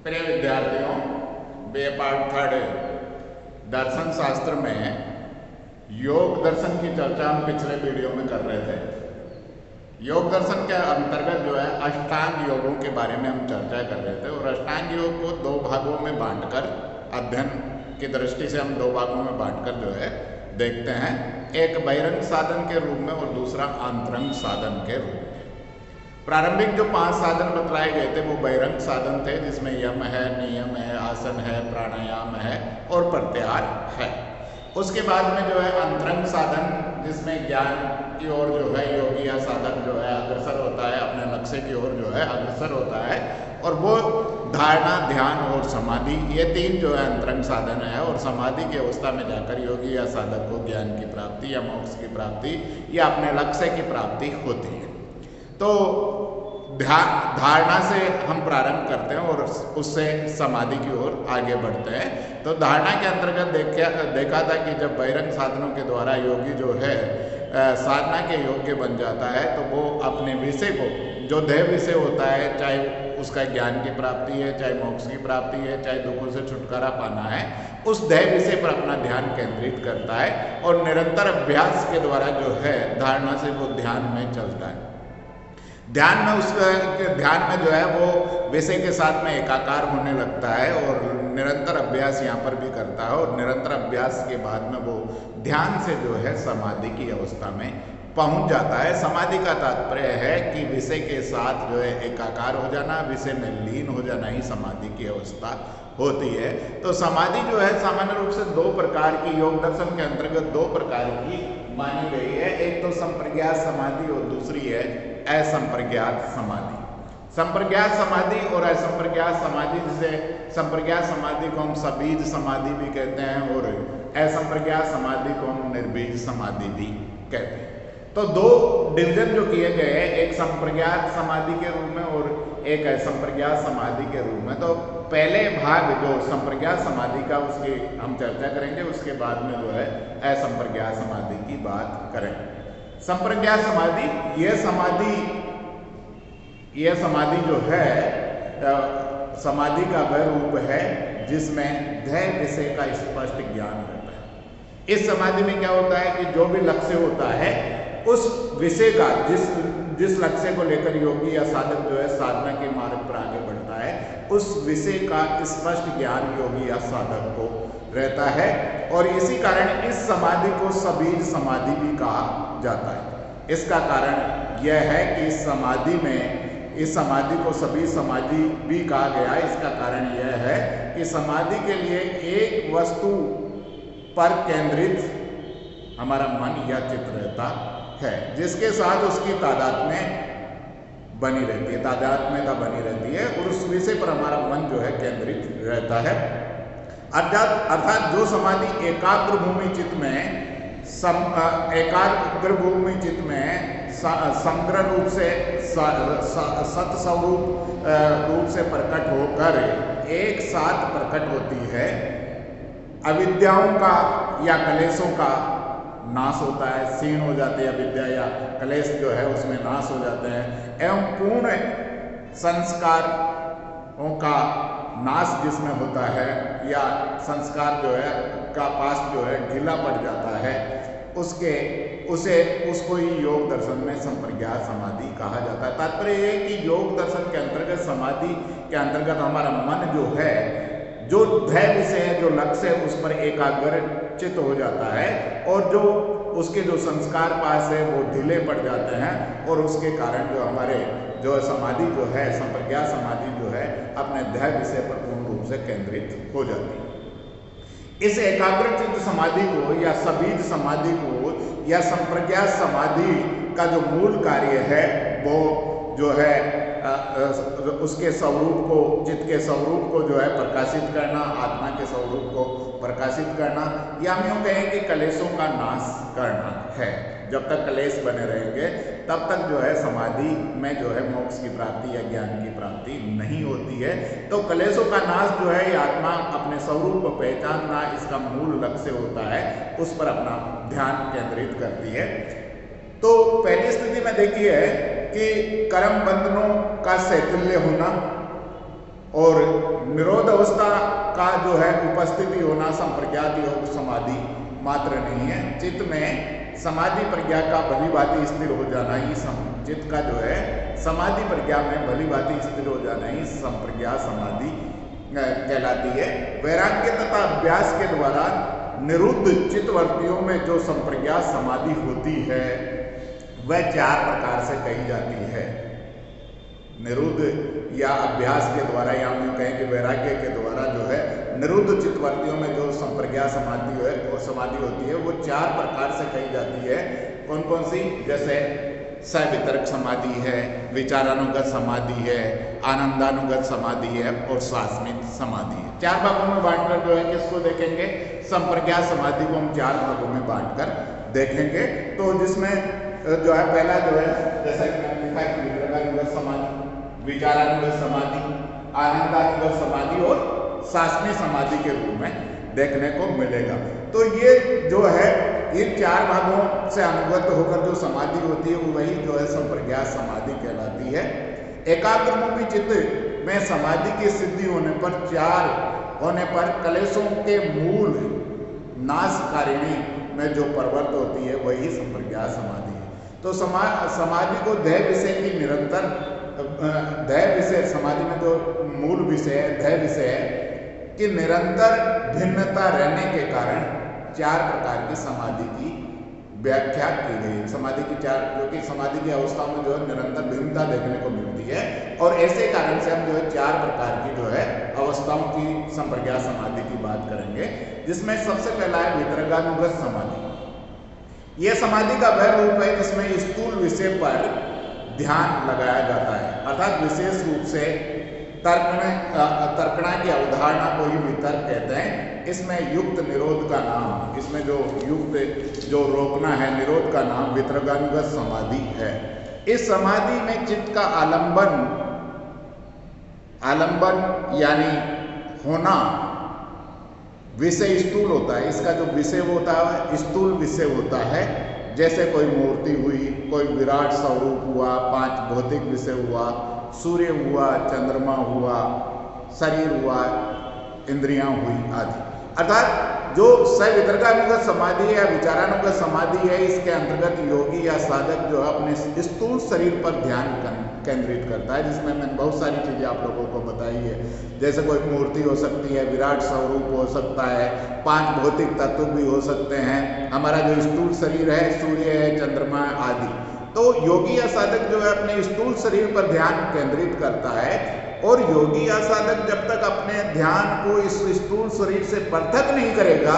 प्रिय विद्यार्थियों, बे part third दर्शन शास्त्र में योग दर्शन की चर्चा हम पिछले वीडियो में कर रहे थे। योग दर्शन के अंतर्गत जो है अष्टांग योगों के बारे में हम चर्चा कर रहे थे और अष्टांग योग को दो भागों में बांटकर अध्ययन की दृष्टि से हम दो भागों में बांटकर जो है देखते हैं, एक बहिरंग साधन के रूप में और दूसरा आंतरंग साधन के रूप में। प्रारंभिक जो 5 साधन बतलाए गए थे वो बहिरंग साधन थे, जिसमें यम है, नियम है, आसन है, प्राणायाम है और प्रत्याहार है। उसके बाद में जो है अंतरंग साधन, जिसमें ज्ञान की ओर जो है योगी या साधक जो है अग्रसर होता है, अपने लक्ष्य की ओर जो है अग्रसर होता है, और वो धारणा, ध्यान और समाधि, ये 3 जो है अंतरंग साधन है। और समाधि की अवस्था में जाकर योगी या साधक को ज्ञान की प्राप्ति या मोक्ष की प्राप्ति या अपने लक्ष्य की प्राप्ति होती है। तो धारणा से हम प्रारंभ करते हैं और उससे समाधि की ओर आगे बढ़ते हैं। तो धारणा के अंतर्गत देखा था कि जब बहिरंग साधनों के द्वारा योगी जो है साधना के योग्य बन जाता है, तो वो अपने विषय को, जो ध्येय विषय होता है, चाहे उसका ज्ञान की प्राप्ति है, चाहे मोक्ष की प्राप्ति है, चाहे दुखों से छुटकारा पाना है, उस ध्येय विषय पर अपना ध्यान केंद्रित करता है और निरंतर अभ्यास के द्वारा जो है धारणा से वो ध्यान में चलता है। ध्यान में जो है वो विषय के साथ में एकाकार होने लगता है और निरंतर अभ्यास यहाँ पर भी करता है और निरंतर अभ्यास के बाद में वो ध्यान से जो है समाधि की अवस्था में पहुंच जाता है। समाधि का तात्पर्य है कि विषय के साथ जो है एकाकार हो जाना, विषय में लीन हो जाना ही समाधि की अवस्था होती है। तो समाधि जो है सामान्य रूप से 2 प्रकार की, योग दर्शन के अंतर्गत 2 प्रकार की मानी गई है। एक तो संप्रज्ञात समाधि और दूसरी है असंप्रज्ञात समाधि। संप्रज्ञात समाधि और असंप्रज्ञात समाधि, जिसे संप्रज्ञात समाधि को हम सबीज समाधि भी कहते हैं और असंप्रज्ञात समाधि को हम निर्बीज समाधि भी कहते हैं। तो 2 डिवीजन जो किए गए हैं, एक संप्रज्ञात समाधि के रूप में और एक असंप्रज्ञात समाधि के रूप में। तो पहले भाग जो संप्रज्ञात समाधि का, उसकी हम चर्चा करेंगे, उसके बाद में जो है असंप्रज्ञात समाधि की बात करेंगे। संप्रज्ञात समाधि, यह समाधि जो है समाधि का वह रूप है जिसमें ध्येय विषय का स्पष्ट ज्ञान होता है। इस समाधि में क्या होता है कि जो भी लक्ष्य होता है उस विषय का, जिस लक्ष्य को लेकर योगी या साधक जो है साधना के मार्ग पर आगे बढ़ता है, उस विषय का स्पष्ट ज्ञान योगी या साधक को रहता है और इसी कारण इस समाधि को सबीज समाधि भी कहा जाता है। इसका कारण यह है कि इस समाधि को सबीज समाधि भी कहा गया है। इसका कारण यह है कि समाधि के लिए एक वस्तु पर केंद्रित हमारा मन या चित्त रहता है, जिसके साथ उसकी तादात्म्य बनी रहती है, तादात्म्यता बनी रहती है और उस विषय पर हमारा मन जो है केंद्रित रहता है। अर्थात जो समाधि एकाग्र भूमि चित्त में समग्र रूप से सत्स्वरूप रूप से प्रकट होकर एक साथ प्रकट होती है, अविद्याओं का या कलेशों का नाश होता है, क्षीण हो जाते हैं अविद्या या कलेश जो है उसमें नाश हो जाते हैं, एवं पूर्ण संस्कारों का नाश जिसमें होता है या संस्कार जो है का पास जो है ढीला पड़ जाता है, उसको ही योग दर्शन में संप्रज्ञात समाधि कहा जाता है। तात्पर्य ये कि योग दर्शन के अंतर्गत, समाधि के अंतर्गत हमारा मन जो है, जो ध्येय विषय है, जो लक्ष्य है, उस पर एकाग्र चित्त हो जाता है और जो उसके जो संस्कार पास है वो ढीले पड़ जाते हैं और उसके कारण जो हमारे जो समाधि जो है, संप्रज्ञात समाधि जो है, अपने ध्येय विषय पर पूर्ण रूप से केंद्रित हो जाती है। इस एकाग्रचित्त समाधि को या सबीज समाधि को या संप्रज्ञात समाधि का जो मूल कार्य है वो जो है उसके स्वरूप को, चित्त के स्वरूप को जो है प्रकाशित करना, आत्मा के स्वरूप को प्रकाशित करना, या हम यूँ कहें कि कलेशों का नाश करना है। जब तक कलेश बने रहेंगे तब तक जो है समाधि में जो है मोक्ष की प्राप्ति या ज्ञान की प्राप्ति नहीं होती है। तो कलेशों का नाश जो है, ये आत्मा अपने स्वरूप को पहचानना, इसका मूल लक्ष्य होता है, उस पर अपना ध्यान केंद्रित करती है। तो पहली स्थिति में देखिए कि कर्म बंधनों का शैथिल्य होना, और निरोध अवस्था का जो है उपस्थिति होना संप्रज्ञात योग समाधि मात्र नहीं है। चित्त में समाधि प्रज्ञा का भली भांति स्थिर हो जाना ही चित्त का जो है समाधि प्रज्ञा में भली भांति स्थिर हो जाना ही संप्रज्ञा समाधि कहलाती है। वैराग्य तथा अभ्यास के द्वारा निरुद्ध चित्तवर्तियों में जो संप्रज्ञा समाधि होती है वह 4 प्रकार से कही जाती है। निरुद्ध या अभ्यास के द्वारा, या हम कहें कि वैराग्य के द्वारा जो है निरुद्ध चित्तवर्तियों में जो संप्रज्ञा समाधि है और समाधि होती है वो 4 प्रकार से कही जाती है। कौन कौन सी? जैसे सवितर्क समाधि है, विचारानुगत समाधि है, आनंदानुगत समाधि है और शास्मित समाधि है। 4 भागों में बांटकर जो है किसको देखेंगे? संप्रज्ञा समाधि को हम 4 भागों में बांटकर देखेंगे। तो जिसमें जो है पहला जो है जैसा कि मैंने लिखा है वितर्कानुगत समाधि, विचारानुगत समाधि, आनंदानुगत समाधि और शास्त्रीय समाधि के रूप में देखने को मिलेगा। तो ये जो है इन 4 भागों से अनुगत होकर जो समाधि होती है वो वही जो है संप्रज्ञात समाधि कहलाती है। एकाग्रमुखी चित्त में समाधि की सिद्धि होने पर 4 होने पर कलेशों के मूल नाशकारिणी में जो प्रवृत्त होती है वही संप्रज्ञात समाधि है। तो समाधि को ध्येय विषय की निरंतर ध्येय विषय, समाधि में जो मूल विषय है ध्येय विषय है कि निरंतर भिन्नता रहने के कारण 4 प्रकार की समाधि की व्याख्या की गई। समाधि की 4, जो कि समाधि की अवस्था में जो है निरंतर भिन्नता देखने को मिलती है और ऐसे कारण से हम जो है 4 प्रकार की जो है अवस्थाओं की संप्रज्ञात समाधि की बात करेंगे, जिसमें सबसे पहला है वितर्कानुगत समाधि। यह समाधि का वह रूप है जिसमें स्थूल विषय पर ध्यान लगाया जाता है, अर्थात विशेष रूप से तर्कणा की अवधारणा को ही वितर्क कहते हैं। इसमें युक्त निरोध का नाम, इसमें जो युक्त जो रोकना है निरोध का नाम वितर्कानुगत समाधि है। इस समाधि में चित्त का आलंबन यानी होना विषय स्थूल होता है। इसका जो विषय होता है स्थूल विषय होता है, जैसे कोई मूर्ति हुई, कोई विराट स्वरूप हुआ, 5 भौतिक विषय हुआ, सूर्य हुआ, चंद्रमा हुआ, शरीर हुआ, इंद्रियां हुई आदि। अर्थात जो सवितर्कानुगत समाधि है या विचारानुगत समाधि है, इसके अंतर्गत योगी या साधक जो है अपने स्थूल शरीर पर ध्यान केंद्रित करता है, जिसमें मैंने बहुत सारी चीजें आप लोगों को बताई है। जैसे कोई मूर्ति हो सकती है, विराट स्वरूप हो सकता है, 5 भौतिक तत्व भी हो सकते हैं, हमारा जो स्थूल शरीर है, सूर्य है, चंद्रमा आदि। तो योगी या साधक जो है अपने स्थूल शरीर पर ध्यान केंद्रित करता है और योगी या साधक जब तक अपने ध्यान को इस स्थूल शरीर से पृथक नहीं करेगा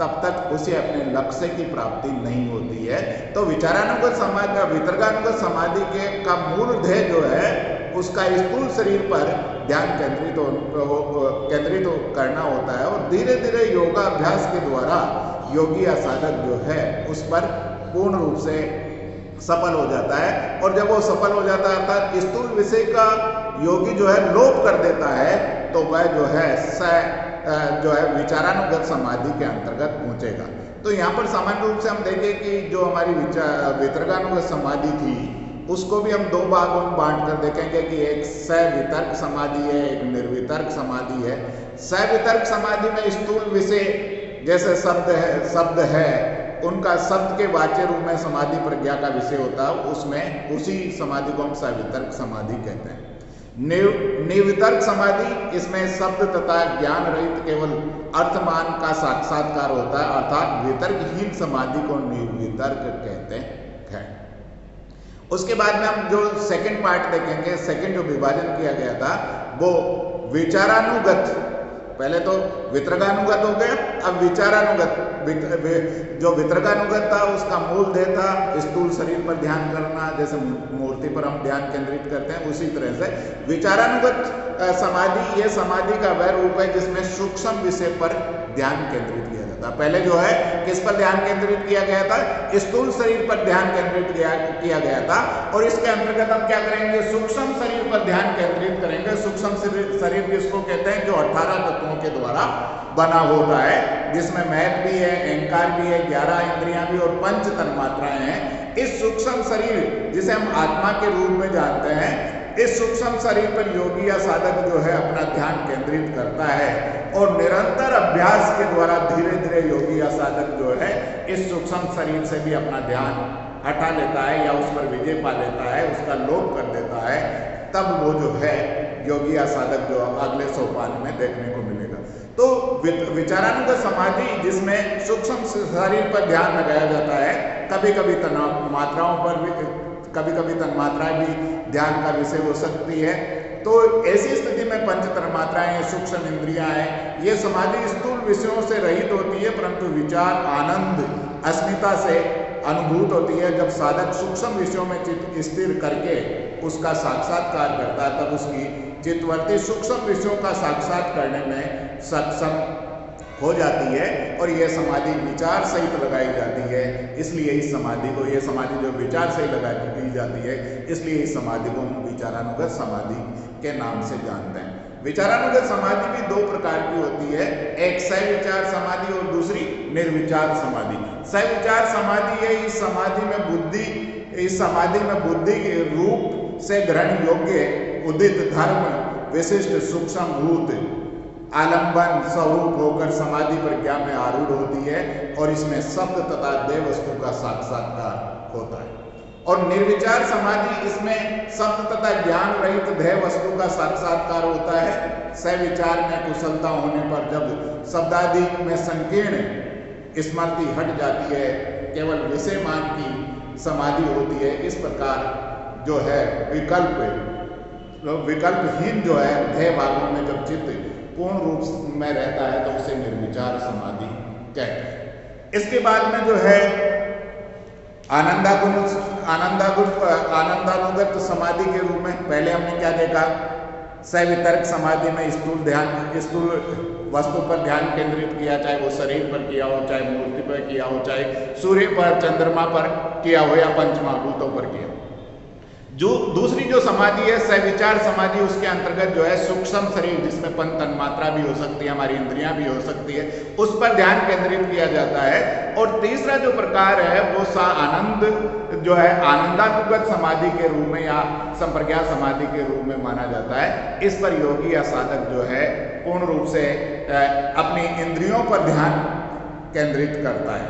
तब तक उसे अपने लक्ष्य की प्राप्ति नहीं होती है। तो विचारानुगत समाधि, वितर्कानुगत समाधि के का मूल ध्येय जो है उसका स्थूल शरीर पर ध्यान केंद्रित करना होता है और धीरे धीरे योगाभ्यास के द्वारा योगी या साधक जो है उस पर पूर्ण रूप से सफल हो जाता है। और जब वो सफल हो जाता है अर्थात स्थूल विषय का योगी जो है लोप कर देता है तो वह जो है विचारानुगत समाधि के अंतर्गत पहुंचेगा। तो यहाँ पर सामान्य रूप से हम देखें कि जो हमारी वितर्कानुगत समाधि थी उसको भी हम 2 भागों में बांट कर देखेंगे कि एक सवितर्क समाधि है, एक निर्वितर्क समाधि है। सवितर्क समाधि में स्थूल विषय जैसे शब्द है उनका शब्द के वाच्य रूप में समाधि प्रज्ञा का विषय होता है, उसमें उसी समाधि को हम सवितर्क समाधि कहते हैं। निर्वितर्क समाधि, इसमें शब्द तथा ज्ञान रहित केवल अर्थमान का साक्षात्कार होता है, अर्थात वितर्कहीन समाधि को निर्वितर्क कहते हैं। उसके बाद में हम जो सेकंड पार्ट देखेंगे, सेकंड जो विभाजन किया गया था वो विचारानुगत, पहले तो वितर्कानुगत हो गया, अब विचारानुगत। जो वितर्कानुगत था उसका मूल ध्येय था स्थूल शरीर पर ध्यान करना, जैसे मूर्ति पर हम ध्यान केंद्रित करते हैं उसी तरह से विचारानुगत समाधि, ये समाधि का वह रूप है जिसमें सूक्ष्म विषय पर ध्यान केंद्रित किया जाता है। पहले जो है किस पर ध्यान केंद्रित किया गया था? स्थूल शरीर पर ध्यान केंद्रित किया गया था और इसके अंतर्गत हम क्या करेंगे? सूक्ष्म शरीर पर ध्यान केंद्रित करेंगे। सूक्ष्म शरीर किसको कहते हैं? जो 18 तत्वों के द्वारा बना होता है, जिसमें महत भी है, अहंकार भी है, 11 इंद्रियां भी और 5 तन्मात्राएं हैं। इस सूक्ष्म शरीर जिसे हम आत्मा के रूप में जानते हैं, इस सूक्ष्म शरीर पर योगी या साधक जो है अपना ध्यान केंद्रित करता है और निरंतर अभ्यास के द्वारा धीरे धीरे योगी या साधक जो है इस सूक्ष्म शरीर से भी अपना ध्यान हटा लेता है या उस पर विजय पा लेता है, उसका लोप कर देता है, तब वो जो है योगी या साधक जो अगले सोपान में देखने को मिलेगा। तो विचारानुगत समाधि जिसमें सूक्ष्म शरीर पर ध्यान लगाया जाता है, कभी कभी तन्मात्राओं मात्राओं पर भी, कभी कभी तन्मात्राएं भी ध्यान का विषय हो सकती है। तो ऐसी स्थिति में पंच तन्मात्राएं, सूक्ष्म इंद्रियां हैं, ये समाधि स्थूल विषयों से रहित होती है, परंतु विचार, आनंद, अस्मिता से अनुभूत होती है। जब साधक सूक्ष्म विषयों में चित्त स्थिर करके उसका साक्षात्कार करता है, तब उसकी चित्तवृत्ति सूक्ष्म विषयों का साक्षात करने में सक्षम हो जाती है और यह समाधि विचार सहित लगाई जाती है। इसलिए इस समाधि को, यह समाधि जो विचार सहित लगाई जाती है, इसलिए इस समाधि को हम विचारानुगत समाधि के नाम से जानते हैं। विचारानुगत समाधि भी दो प्रकार की होती है, एक सविचार समाधि और दूसरी निर्विचार समाधि। सविचार समाधि है, इस समाधि में बुद्धि के रूप से ग्रहण योग्य उदित धर्म विशिष्ट सूक्ष्म भूत आलंबन स्वरूप होकर समाधि प्रज्ञा में आरूढ़ होती है और इसमें शब्द तथा देह वस्तु का साक्षात्कार होता है। और निर्विचार समाधि, इसमें शब्द तथा ज्ञान रहित देह वस्तु का साक्षात्कार होता है। सविचार में कुशलता होने पर जब शब्दादि में संकीर्ण स्मृति हट जाती है, केवल विषय मान की समाधि होती है। इस प्रकार जो है विकल्पहीन जो है देह भागों में जब चित्त पूर्ण रूप में रहता है तो उसे निर्विचार समाधि कहते हैं। इसके बाद में जो है आनंदानुगत समाधि के रूप में पहले हमने क्या देखा, सवितर्क समाधि में स्थूल वस्तु पर ध्यान केंद्रित किया, चाहे वो शरीर पर किया हो, चाहे मूर्ति पर किया हो, चाहे सूर्य पर, चंद्रमा पर किया हो या पंचमहाभूतों पर किया हो। जो दूसरी जो समाधि है सविचार समाधि, उसके अंतर्गत जो है सूक्ष्म शरीर जिसमें पंच तन्मात्रा भी हो सकती है, हमारी इंद्रियां भी हो सकती है, उस पर ध्यान केंद्रित किया जाता है। और तीसरा जो प्रकार है वो आनंद जो है आनंदानुगत समाधि के रूप में या संप्रज्ञात समाधि के रूप में माना जाता है। इस पर योगी या साधक जो है पूर्ण रूप से अपनी इंद्रियों पर ध्यान केंद्रित करता है,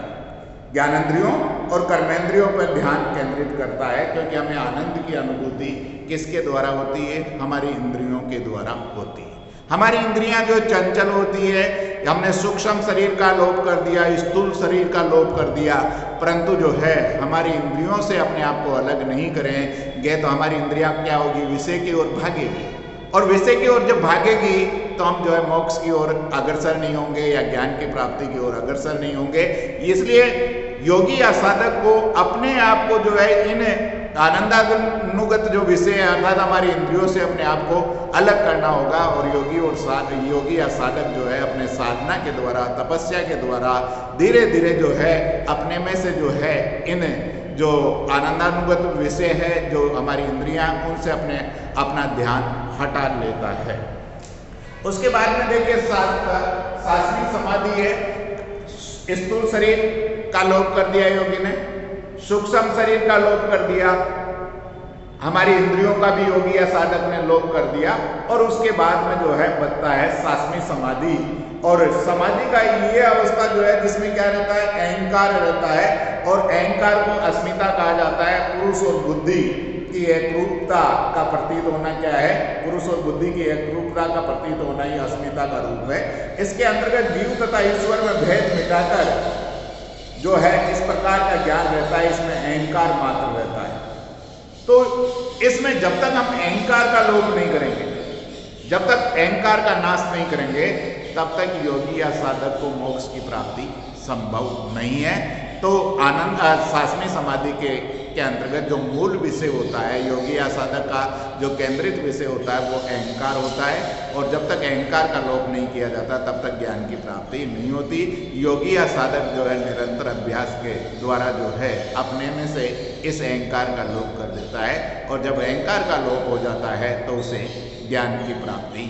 ज्ञानेंद्रियों और कर्मेंद्रियों पर ध्यान केंद्रित करता है, क्योंकि हमें आनंद की अनुभूति किसके द्वारा होती है, हमारी इंद्रियों के द्वारा होती है। हमारी इंद्रियां जो चंचल होती है, हमने सूक्ष्म शरीर का लोप कर दिया, स्थूल शरीर का लोप कर दिया, परंतु जो है हमारी इंद्रियों से अपने आप को अलग नहीं करेंगे तो हमारी इंद्रियां क्या होगी, विषय की ओर भागेगी। और विषय की ओर जब भागेगी तो हम जो है मोक्ष की ओर अग्रसर नहीं होंगे या ज्ञान की प्राप्ति की ओर अग्रसर नहीं होंगे। इसलिए योगी या साधक को अपने आप को जो है इन आनंदानुगत जो विषय है अर्थात हमारी इंद्रियों से अपने आप को अलग करना होगा। और योगी या साधक जो है अपने साधना के द्वारा, तपस्या के द्वारा धीरे धीरे जो है अपने में से जो है इन जो आनंदानुगत विषय है, जो हमारी इंद्रियां, उनसे अपना ध्यान हटा लेता है। उसके बाद में देखिए शास्त्रीय समाधि है, स्थूल शरीर का लोप कर दिया योगी ने, सूक्ष्म शरीर का लोप कर दिया, हमारी इंद्रियों का भी योगी या साधक ने लोप कर दिया। और उसके बाद में जो है बचता है शास्त्रीय समाधि। और समाधि का ये अवस्था जो है जिसमें क्या रहता है, अहंकार रहता है। और अहंकार को अस्मिता कहा जाता है। पुरुष और बुद्धि की एकरूपता का प्रतीत होना क्या है, पुरुष और बुद्धि की एकरूपता का प्रतीत होना ही अस्मिता का रूप है। इसके अंतर्गत जीव तथा ईश्वर में भेद मिटाकर जो है इस प्रकार का ज्ञान रहता है, इसमें अहंकार मात्र रहता है। तो इसमें जब तक हम अहंकार का लोप नहीं करेंगे, जब तक अहंकार का नाश नहीं करेंगे, तब तक योगी या साधक को मोक्ष की प्राप्ति संभव नहीं है। तो शास्त्रीय समाधि के अंतर्गत जो मूल विषय होता है, योगी या साधक का जो केंद्रित विषय होता है वो अहंकार होता है। और जब तक अहंकार का लोप नहीं किया जाता तब तक ज्ञान की प्राप्ति नहीं होती। योगी या साधक जो है निरंतर अभ्यास के द्वारा जो है अपने में से इस अहंकार का लोप कर देता है। और जब अहंकार का लोप हो जाता है तो उसे ज्ञान की प्राप्ति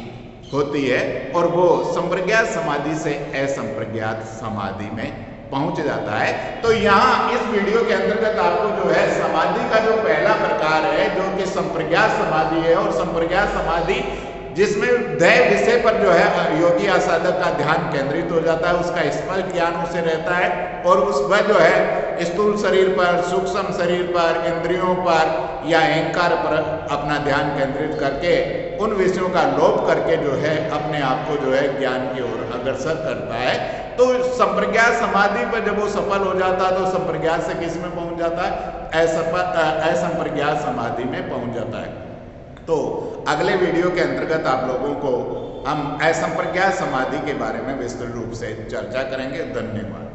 होती है और वो संप्रज्ञात समाधि से असंप्रज्ञात समाधि में पहुंच जाता है। तो यहाँ इस वीडियो के अंतर्गत आपको जो है समाधि का जो पहला प्रकार है जो कि संप्रज्ञात समाधि है, और संप्रज्ञात समाधि जिसमें दैव विषय पर जो है योगी या साधक का ध्यान केंद्रित हो जाता है, उसका स्पष्ट ज्ञान उसे रहता है, और उस वह जो है स्थूल शरीर पर, सूक्ष्म शरीर पर, इंद्रियों पर या अहंकार पर अपना ध्यान केंद्रित करके उन विषयों का लोप करके जो है अपने आप को जो है ज्ञान की ओर अग्रसर करता है। तो संप्रज्ञात समाधि पर जब वो सफल हो जाता है तो संप्रज्ञात से किस में पहुंच जाता है? असंप्रज्ञात समाधि में पहुंच जाता है। तो अगले वीडियो के अंतर्गत आप लोगों को हम असंप्रज्ञात समाधि के बारे में विस्तृत रूप से चर्चा करेंगे। धन्यवाद।